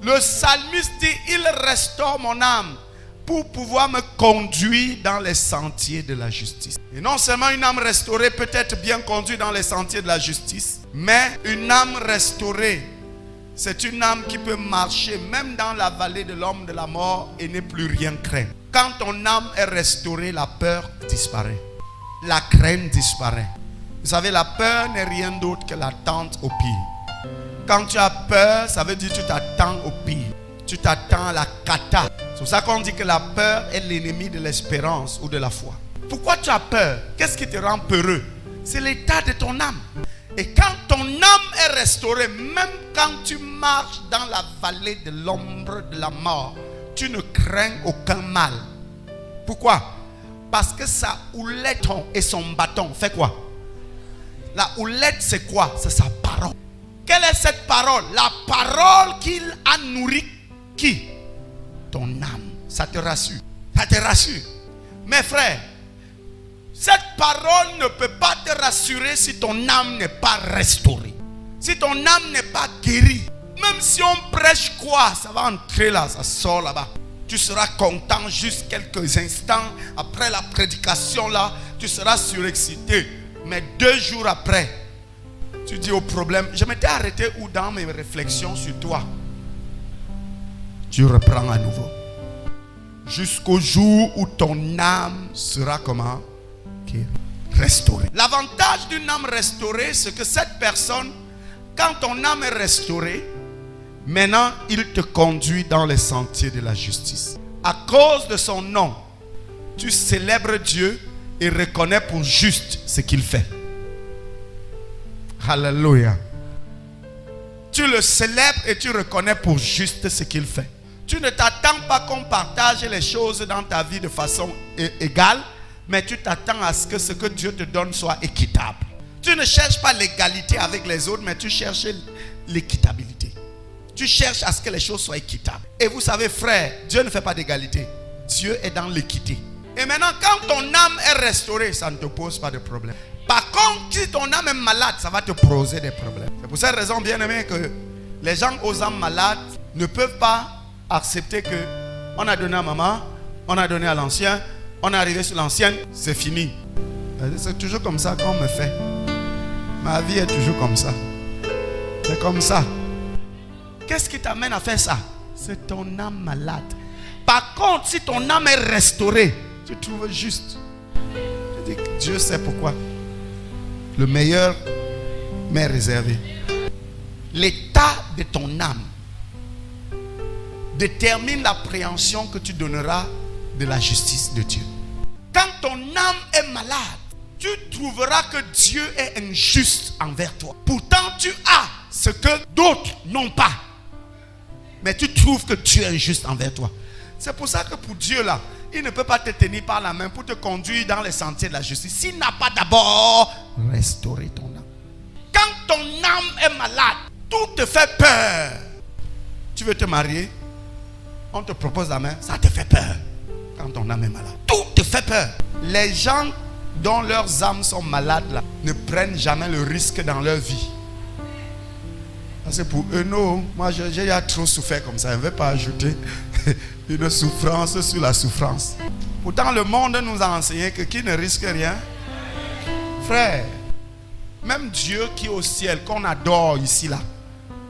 Le psalmiste dit, il restaure mon âme pour pouvoir me conduire dans les sentiers de la justice. Et non seulement une âme restaurée peut être bien conduite dans les sentiers de la justice, mais une âme restaurée, c'est une âme qui peut marcher même dans la vallée de l'homme de la mort et ne plus rien craindre. Quand ton âme est restaurée, la peur disparaît. La crainte disparaît. Vous savez, la peur n'est rien d'autre que l'attente au pire. Quand tu as peur, ça veut dire que tu t'attends au pire. Tu t'attends à la cata. C'est pour ça qu'on dit que la peur est l'ennemi de l'espérance ou de la foi. Pourquoi tu as peur? Qu'est-ce qui te rend peureux? C'est l'état de ton âme. Et quand ton âme est restaurée, même quand tu marches dans la vallée de l'ombre de la mort, tu ne crains aucun mal. Pourquoi? Parce que sa houlette et son bâton fait quoi? La houlette, c'est quoi? C'est sa parole. Quelle est cette parole? La parole qu'il a nourri qui? Ton âme. Ça te rassure. Ça te rassure. Mes frères, cette parole ne peut pas te rassurer si ton âme n'est pas restaurée. Si ton âme n'est pas guérie. Même si on prêche quoi, ça va entrer là, ça sort là-bas. Tu seras content juste quelques instants. Après la prédication là, tu seras surexcité. Mais 2 jours après, tu dis au problème, je m'étais arrêté où dans mes réflexions sur toi. Tu reprends à nouveau. Jusqu'au jour où ton âme sera comment? Restaurée. L'avantage d'une âme restaurée, c'est que cette personne, quand ton âme est restaurée, maintenant il te conduit dans les sentiers de la justice. À cause de son nom, tu célèbres Dieu et reconnais pour juste ce qu'il fait. Alléluia. Tu le célèbres et tu reconnais pour juste ce qu'il fait. Tu ne t'attends pas qu'on partage les choses dans ta vie de façon égale, mais tu t'attends à ce que Dieu te donne soit équitable. Tu ne cherches pas l'égalité avec les autres, mais tu cherches l'équitabilité. Tu cherches à ce que les choses soient équitables. Et vous savez, frère, Dieu ne fait pas d'égalité. Dieu est dans l'équité. Et maintenant, quand ton âme est restaurée, ça ne te pose pas de problème. Par contre, si ton âme est malade, ça va te poser des problèmes. C'est pour cette raison, bien aimé, que les gens aux âmes malades ne peuvent pas accepter que on a donné à maman, on a donné à l'ancien, on est arrivé sur l'ancienne, c'est fini. C'est toujours comme ça qu'on me fait. Ma vie est toujours comme ça. C'est comme ça. Qu'est-ce qui t'amène à faire ça? C'est ton âme malade. Par contre, si ton âme est restaurée, tu trouves juste. Tu dis que Dieu sait pourquoi. Le meilleur m'est réservé. L'état de ton âme détermine l'appréhension que tu donneras de la justice de Dieu. Quand ton âme est malade, tu trouveras que Dieu est injuste envers toi. Pourtant, tu as ce que d'autres n'ont pas. Mais tu trouves que Dieu est injuste envers toi. C'est pour ça que pour Dieu là, il ne peut pas te tenir par la main pour te conduire dans les sentiers de la justice s'il n'a pas d'abord restauré ton âme. Quand ton âme est malade, tout te fait peur. Tu veux te marier, on te propose la main, ça te fait peur. Quand ton âme est malade, tout te fait peur. Les gens dont leurs âmes sont malades là, ne prennent jamais le risque dans leur vie. C'est pour eux, non. Moi, j'ai déjà trop souffert comme ça. Je ne vais pas ajouter une souffrance sur la souffrance. Pourtant, le monde nous a enseigné que qui ne risque rien, frère, même Dieu qui est au ciel, qu'on adore ici, là,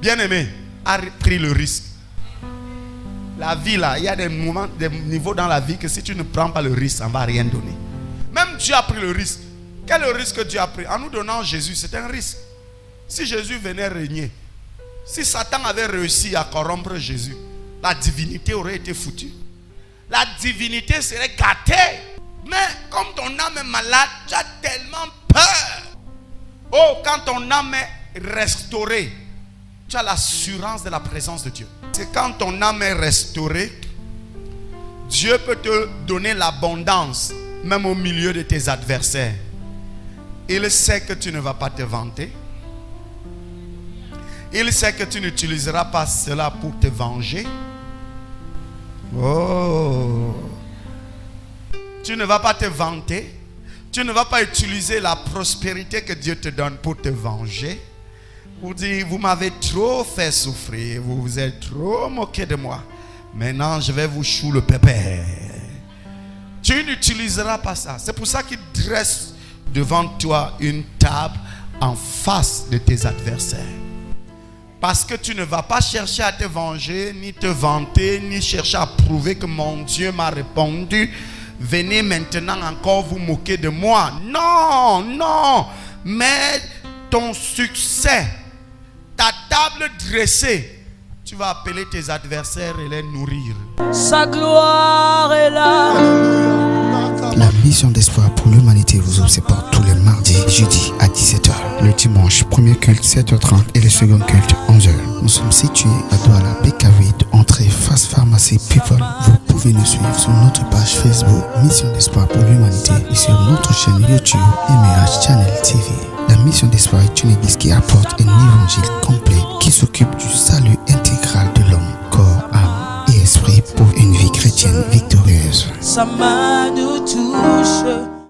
bien aimé, a pris le risque. La vie, là, il y a des moments, des niveaux dans la vie que si tu ne prends pas le risque, ça ne va rien donner. Même Dieu a pris le risque. Quel est le risque que Dieu a pris? En nous donnant Jésus, c'est un risque. Si Jésus venait régner, si Satan avait réussi à corrompre Jésus, la divinité aurait été foutue. La divinité serait gâtée. Mais comme ton âme est malade, tu as tellement peur. Oh, quand ton âme est restaurée, tu as l'assurance de la présence de Dieu. C'est quand ton âme est restaurée, Dieu peut te donner l'abondance, même au milieu de tes adversaires. Il sait que tu ne vas pas te vanter. Il sait que tu n'utiliseras pas cela pour te venger. Oh. Tu ne vas pas te vanter. Tu ne vas pas utiliser la prospérité que Dieu te donne pour te venger. pour dire, vous m'avez trop fait souffrir, vous vous êtes trop moqué de moi. Maintenant, je vais vous chouer le pépère. Tu n'utiliseras pas ça. C'est pour ça qu'il dresse devant toi une table en face de tes adversaires. Parce que tu ne vas pas chercher à te venger, ni te vanter, ni chercher à prouver que mon Dieu m'a répondu. Venez maintenant encore vous moquer de moi. Non, non. Mais ton succès, ta table dressée, tu vas appeler tes adversaires et les nourrir. Sa gloire est là. La mission d'espoir pour l'humanité vous observe tous les mardis, jeudis à 17h. Le dimanche, premier culte 7h30 et le second culte 11h. Nous sommes situés à Douala, BK8, entrée face pharmacie People. Vous pouvez nous suivre sur notre page Facebook Mission d'espoir pour l'humanité et sur notre chaîne YouTube MH Channel TV. La mission d'espoir est une église qui apporte un évangile complet qui s'occupe du salut intégral de l'homme, corps, âme et esprit pour une vie chrétienne victorieuse. Sa main nous touche.